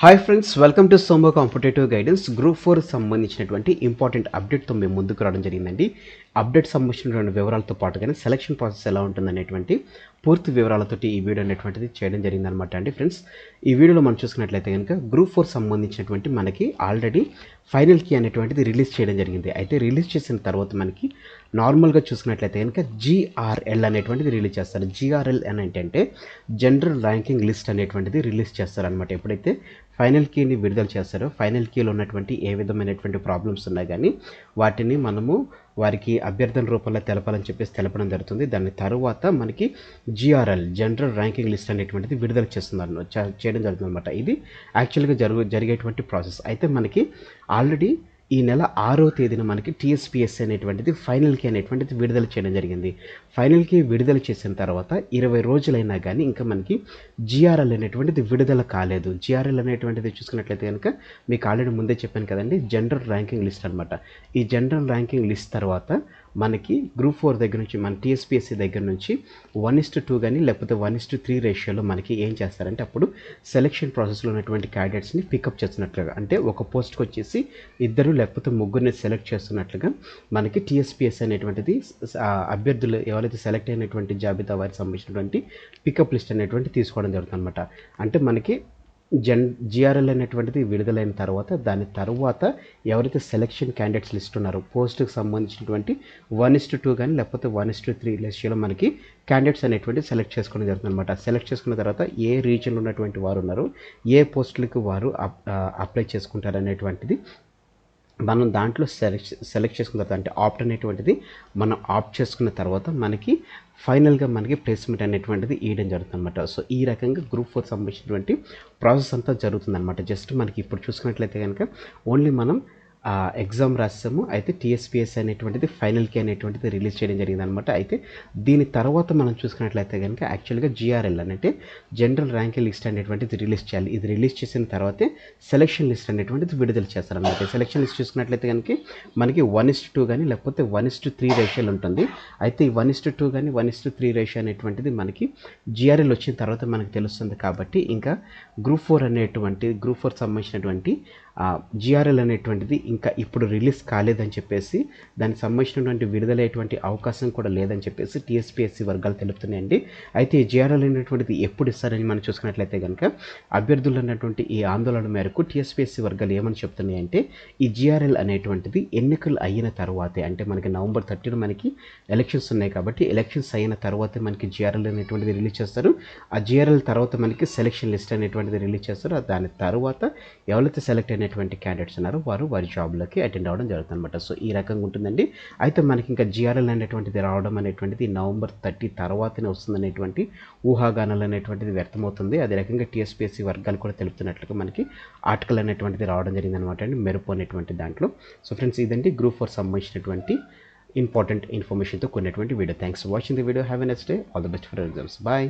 Hi friends, welcome to Somu competitive guidance. Group 4 సంబంధించినటువంటి important అప్డేట్తో మేము ముందుకు రావడం జరిగిందండి. అప్డేట్ సంబంధించినటువంటి వివరాలతో పాటుగానే సెలక్షన్ ప్రాసెస్ ఎలా ఉంటుందనేటువంటి పూర్తి వివరాలతోటి ఈ వీడియో అనేటువంటిది చేయడం జరిగిందనమాట అండి. ఫ్రెండ్స్, ఈ వీడియోలో మనం చూసుకున్నట్లయితే కనుక గ్రూప్ 4 సంబంధించినటువంటి మనకి ఆల్రెడీ ఫైనల్ కీ అనేటువంటిది రిలీజ్ చేయడం జరిగింది. అయితే రిలీజ్ చేసిన తర్వాత మనకి నార్మల్గా చూసుకున్నట్లయితే కనుక GRL అనేటువంటిది రిలీజ్ చేస్తారు. GRL అని ఏంటంటే జనరల్ ర్యాంకింగ్ లిస్ట్ అనేటువంటిది రిలీజ్ చేస్తారనమాట. ఎప్పుడైతే ఫైనల్ కీని విడుదల చేస్తారో ఫైనల్ కీలో ఉన్నటువంటి ఏ విధమైనటువంటి ప్రాబ్లమ్స్ ఉన్నా కానీ వాటిని మనము వారికి అభ్యర్థన రూపంలో తెలపాలని చెప్పేసి తెలపడం జరుగుతుంది. దాని తర్వాత మనకి GRL జనరల్ ర్యాంకింగ్ లిస్ట్ అనేటువంటిది విడుదల చేయడం జరుగుతుంది అనమాట. ఇది యాక్చువల్గా జరిగేటువంటి ప్రాసెస్. అయితే మనకి ఆల్రెడీ ఈ నెల 6వ తేదీన మనకి TSPSC అనేటువంటిది ఫైనల్ కీ అనేటువంటిది విడుదల చేయడం జరిగింది. ఫైనల్ కీ విడుదల చేసిన తర్వాత 20 రోజులైనా కానీ ఇంకా మనకి GRL అనేటువంటిది విడుదల కాలేదు. GRL అనేటువంటిది చూసుకున్నట్లయితే కనుక మీకు ఆల్రెడీ ముందే చెప్పాను కదండి, జనరల్ ర్యాంకింగ్ లిస్ట్ అనమాట. ఈ జనరల్ ర్యాంకింగ్ లిస్ట్ తర్వాత మనకి గ్రూప్ 4 దగ్గర నుంచి మన TSPSC దగ్గర నుంచి 1:2 కానీ లేకపోతే 1:3 రేషియోలో మనకి ఏం చేస్తారంటే అప్పుడు సెలక్షన్ ప్రాసెస్లో ఉన్నటువంటి క్యాండిడేట్స్ని పికప్ చేస్తున్నట్లుగా, అంటే ఒక పోస్ట్కి వచ్చేసి ఇద్దరు లేకపోతే ముగ్గురిని సెలెక్ట్ చేస్తున్నట్లుగా మనకి TSPSC అనేటువంటిది అభ్యర్థులు ఎవరైతే సెలెక్ట్ అయినటువంటి జాబితా వారికి సంబంధించినటువంటి పికప్ లిస్ట్ అనేటువంటి తీసుకోవడం జరుగుతుంది అనమాట. అంటే మనకి GRL అనేటువంటిది విడుదలైన తర్వాత దాని తర్వాత ఎవరైతే సెలక్షన్ క్యాండిడేట్స్ లిస్ట్ ఉన్నారో పోస్ట్కి సంబంధించినటువంటి 1:2 కానీ లేకపోతే 1:3 రేషియోలో మనకి క్యాండిడేట్స్ అనేటువంటి సెలెక్ట్ చేసుకోవడం జరుగుతుంది అనమాట. సెలెక్ట్ చేసుకున్న తర్వాత ఏ రీజన్లో ఉన్నటువంటి వారు ఉన్నారో ఏ పోస్టులకు వారు అప్లై చేసుకుంటారు అనేటువంటిది మనం దాంట్లో సెలెక్ట్ చేసుకున్న తర్వాత, అంటే ఆప్ట్ అనేటువంటిది మనం ఆప్ట్ చేసుకున్న తర్వాత మనకి ఫైనల్గా మనకి ప్లేస్మెంట్ అనేటువంటిది ఇవ్వడం జరుగుతుంది అనమాట. సో ఈ రకంగా గ్రూప్ 4 సంబంధించినటువంటి ప్రాసెస్ అంతా జరుగుతుందన్నమాట. జస్ట్ మనకి ఇప్పుడు చూసుకున్నట్లయితే కనుక ఓన్లీ మనం ఎగ్జామ్ రాసాము. అయితే TSPSC అనేటువంటిది ఫైనల్ కీ అనేటువంటిది రిలీజ్ చేయడం జరిగింది అనమాట. అయితే దీని తర్వాత మనం చూసుకున్నట్లయితే కనుక యాక్చువల్గా GRL అంటే జనరల్ ర్యాంకింగ్ లిస్ట్ అనేటువంటిది రిలీజ్ చేయాలి. ఇది రిలీజ్ చేసిన తర్వాతే సెలక్షన్ లిస్ట్ అనేటువంటిది విడుదల చేస్తారనమాట. సెలక్షన్ లిస్ట్ చూసుకున్నట్లయితే కనుక మనకి 1:2 కానీ లేకపోతే 1:3 రేషియోలు ఉంటుంది. అయితే ఈ 1:2 కానీ 1:3 రేషియో అనేటువంటిది మనకి GRL వచ్చిన తర్వాత మనకు తెలుస్తుంది. కాబట్టి ఇంకా గ్రూప్ 4 సంబంధించినటువంటి GRL అనేటువంటిది ఇంకా ఇప్పుడు రిలీజ్ కాలేదని చెప్పేసి దానికి సంబంధించినటువంటి విడుదలయ్యేటువంటి అవకాశం కూడా లేదని చెప్పేసి TSPSC వర్గాలు తెలుపుతున్నాయండి. అయితే ఈ GRL అనేటువంటిది ఎప్పుడు ఇస్తారని మనం చూసుకున్నట్లయితే కనుక అభ్యర్థులు అన్నటువంటి ఈ ఆందోళన మేరకు TSPSC వర్గాలు ఏమని చెప్తున్నాయంటే ఈ GRL అనేటువంటిది ఎన్నికలు అయిన తర్వాతే, అంటే మనకి నవంబర్ 30 మనకి ఎలక్షన్స్ ఉన్నాయి కాబట్టి ఎలక్షన్స్ అయిన తర్వాతే మనకి GRL అనేటువంటిది రిలీజ్ చేస్తారు. ఆ GRL తర్వాత మనకి సెలక్షన్ లిస్ట్ అనేటువంటిది రిలీజ్ చేస్తారు. దాని తర్వాత ఎవరైతే సెలెక్ట్ అయినటువంటి క్యాండిడేట్స్ ఉన్నారో వారి జాబ్లోకి అటెండ్ అవ్వడం జరుగుతుంది అనమాట. సో ఈ రకంగా ఉంటుందండి. అయితే మనకి ఇంకా GRL అనేటువంటిది రావడం అనేటువంటిది నవంబర్ 30 తర్వాతనే వస్తుందనేటువంటి ఊహాగానాలు అనేటువంటిది వ్యక్తమవుతుంది. అదే రకంగా TSPSC వర్గాలు కూడా తెలుపుతున్నట్లుగా మనకి ఆర్టికల్ అనేటువంటిది రావడం జరిగింది అనమాట అండి, మెరుపు అనేటువంటి దాంట్లో. సో ఫ్రెండ్స్, ఇదండి గ్రూప్ 4 సంబంధించినటువంటి ఇంపార్టెంట్ ఇన్ఫర్మేషన్తో కొన్నటువంటి video. Thanks for watching the video. Have a next day. All the best for exams. Bye.